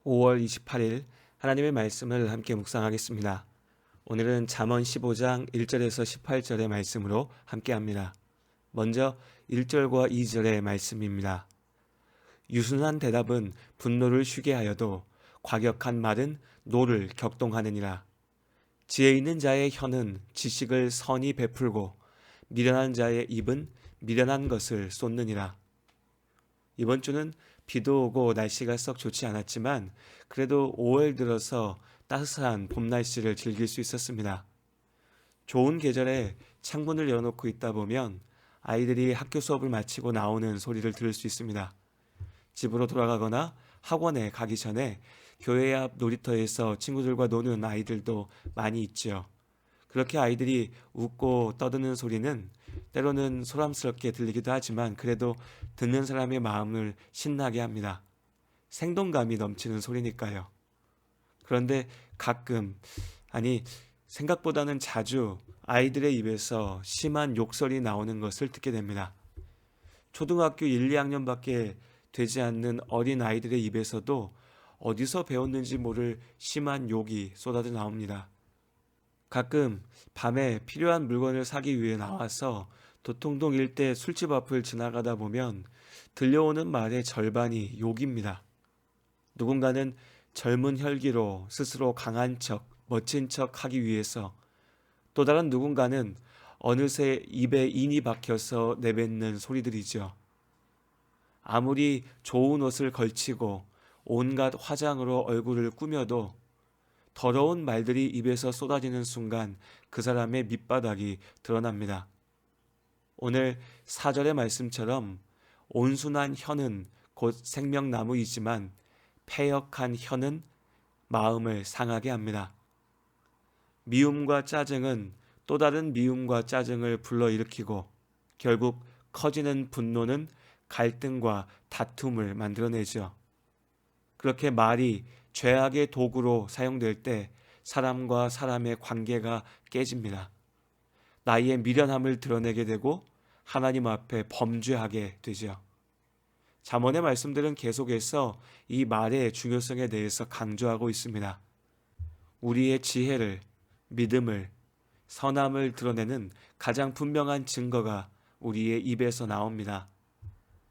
5월 28일 하나님의 말씀을 함께 묵상하겠습니다. 오늘은 잠언 15장 1절에서 18절의 말씀으로 함께 합니다. 먼저 1절과 2절의 말씀입니다. 유순한 대답은 분노를 쉬게 하여도 과격한 말은 노를 격동하느니라. 지혜 있는 자의 혀는 지식을 선히 베풀고 미련한 자의 입은 미련한 것을 쏟느니라. 이번 주는 비도 오고 날씨가 썩 좋지 않았지만 그래도 5월 들어서 따스한 봄 날씨를 즐길 수 있었습니다. 좋은 계절에 창문을 열어놓고 있다 보면 아이들이 학교 수업을 마치고 나오는 소리를 들을 수 있습니다. 집으로 돌아가거나 학원에 가기 전에 교회 앞 놀이터에서 친구들과 노는 아이들도 많이 있죠. 그렇게 아이들이 웃고 떠드는 소리는 때로는 소란스럽게 들리기도 하지만 그래도 듣는 사람의 마음을 신나게 합니다. 생동감이 넘치는 소리니까요. 그런데 가끔, 아니, 생각보다는 자주 아이들의 입에서 심한 욕설이 나오는 것을 듣게 됩니다. 초등학교 1, 2학년밖에 되지 않는 어린 아이들의 입에서도 어디서 배웠는지 모를 심한 욕이 쏟아져 나옵니다. 가끔 밤에 필요한 물건을 사기 위해 나와서 도통동 일대 술집 앞을 지나가다 보면 들려오는 말의 절반이 욕입니다. 누군가는 젊은 혈기로 스스로 강한 척, 멋진 척 하기 위해서 또 다른 누군가는 어느새 입에 인이 박혀서 내뱉는 소리들이죠. 아무리 좋은 옷을 걸치고 온갖 화장으로 얼굴을 꾸며도 더러운 말들이 입에서 쏟아지는 순간 그 사람의 밑바닥이 드러납니다. 오늘 4절의 말씀처럼 온순한 혀는 곧 생명나무이지만 패역한 혀는 마음을 상하게 합니다. 미움과 짜증은 또 다른 미움과 짜증을 불러일으키고 결국 커지는 분노는 갈등과 다툼을 만들어내죠. 그렇게 말이 죄악의 도구로 사용될 때 사람과 사람의 관계가 깨집니다. 나의 미련함을 드러내게 되고 하나님 앞에 범죄하게 되죠. 잠언의 말씀들은 계속해서 이 말의 중요성에 대해서 강조하고 있습니다. 우리의 지혜를, 믿음을, 선함을 드러내는 가장 분명한 증거가 우리의 입에서 나옵니다.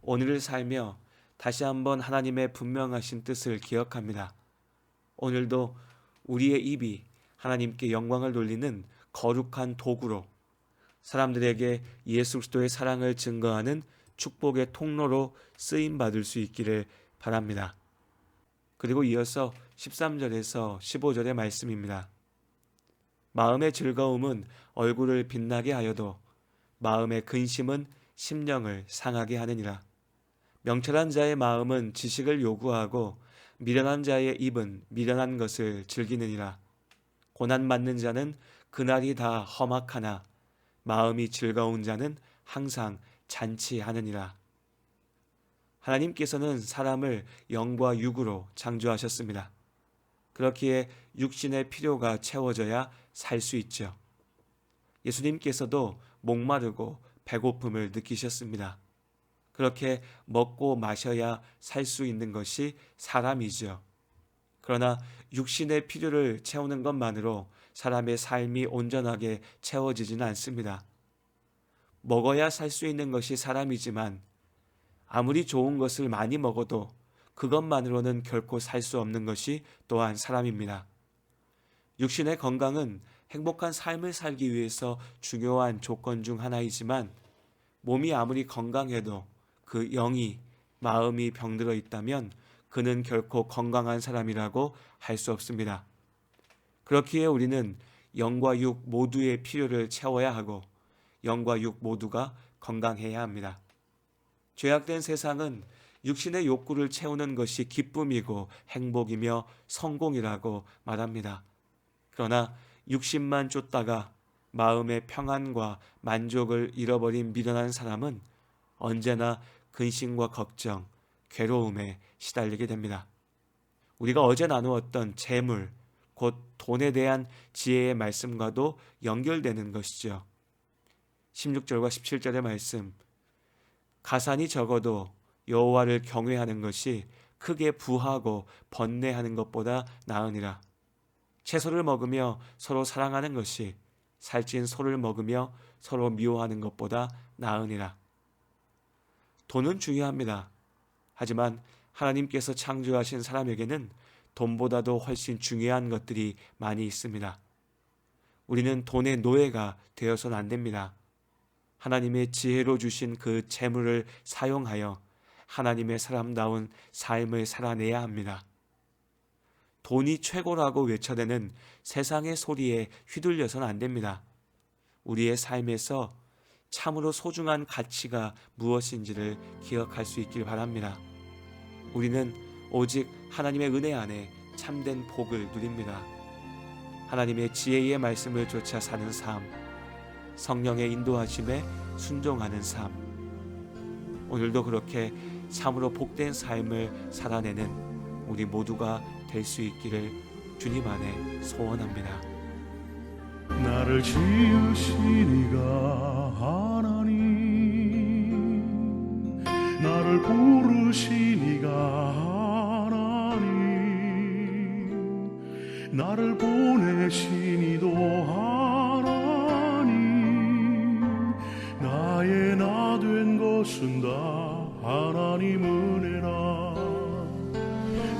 오늘을 살며 다시 한번 하나님의 분명하신 뜻을 기억합니다. 오늘도 우리의 입이 하나님께 영광을 돌리는 거룩한 도구로 사람들에게 예수 그리스도의 사랑을 증거하는 축복의 통로로 쓰임 받을 수 있기를 바랍니다. 그리고 이어서 13절에서 15절의 말씀입니다. 마음의 즐거움은 얼굴을 빛나게 하여도 마음의 근심은 심령을 상하게 하느니라. 명철한 자의 마음은 지식을 요구하고 미련한 자의 입은 미련한 것을 즐기느니라. 고난 받는 자는 그날이 다 험악하나 마음이 즐거운 자는 항상 잔치하느니라. 하나님께서는 사람을 영과 육으로 창조하셨습니다. 그렇기에 육신의 필요가 채워져야 살 수 있죠. 예수님께서도 목마르고 배고픔을 느끼셨습니다. 그렇게 먹고 마셔야 살 수 있는 것이 사람이죠. 그러나 육신의 필요를 채우는 것만으로 사람의 삶이 온전하게 채워지지는 않습니다. 먹어야 살 수 있는 것이 사람이지만 아무리 좋은 것을 많이 먹어도 그것만으로는 결코 살 수 없는 것이 또한 사람입니다. 육신의 건강은 행복한 삶을 살기 위해서 중요한 조건 중 하나이지만 몸이 아무리 건강해도 그 영이 마음이 병들어 있다면 그는 결코 건강한 사람이라고 할 수 없습니다. 그렇기에 우리는 영과 육 모두의 필요를 채워야 하고 영과 육 모두가 건강해야 합니다. 죄악된 세상은 육신의 욕구를 채우는 것이 기쁨이고 행복이며 성공이라고 말합니다. 그러나 육신만 쫓다가 마음의 평안과 만족을 잃어버린 미련한 사람은 언제나 근심과 걱정, 괴로움에 시달리게 됩니다. 우리가 어제 나누었던 재물, 곧 돈에 대한 지혜의 말씀과도 연결되는 것이죠. 16절과 17절의 말씀, 가산이 적어도 여호와를 경외하는 것이 크게 부하고 번뇌하는 것보다 나으니라. 채소를 먹으며 서로 사랑하는 것이 살찐 소를 먹으며 서로 미워하는 것보다 나으니라. 돈은 중요합니다. 하지만 하나님께서 창조하신 사람에게는 돈보다도 훨씬 중요한 것들이 많이 있습니다. 우리는 돈의 노예가 되어서는 안 됩니다. 하나님의 지혜로 주신 그 재물을 사용하여 하나님의 사람다운 삶을 살아내야 합니다. 돈이 최고라고 외쳐대는 세상의 소리에 휘둘려서는 안 됩니다. 우리의 삶에서 참으로 소중한 가치가 무엇인지를 기억할 수 있길 바랍니다. 우리는 오직 하나님의 은혜 안에 참된 복을 누립니다. 하나님의 지혜의 말씀을 쫓아 사는 삶, 성령의 인도하심에 순종하는 삶, 오늘도 그렇게 참으로 복된 삶을 살아내는 우리 모두가 될 수 있기를 주님 안에 소원합니다. 나를 지으신 이가 하나님, 나를 부르신 이가 하나님, 나를 보내신 이도 하나님, 나의 나 된 것은 다 하나님 은혜라.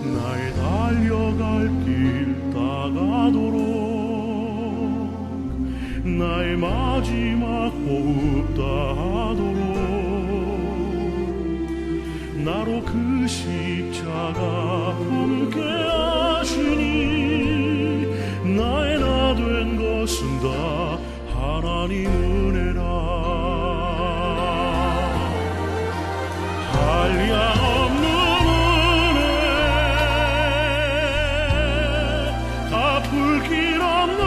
나의 달려갈 길 다가도록 나의 마지막 호흡 다하도록 나로 그 십자가 함께 하시니 나의 나 된 것은 다 하나님 은혜라. 한량 없는 은혜, 갚을 길 없는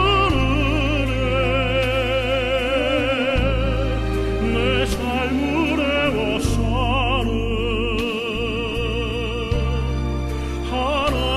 내 삶을 애워싸는 하나님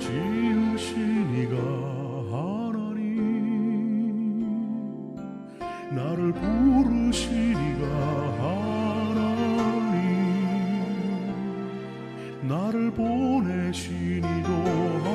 지으신 이가 하나님, 나를 부르신 이가 하나님, 나를 보내신 이도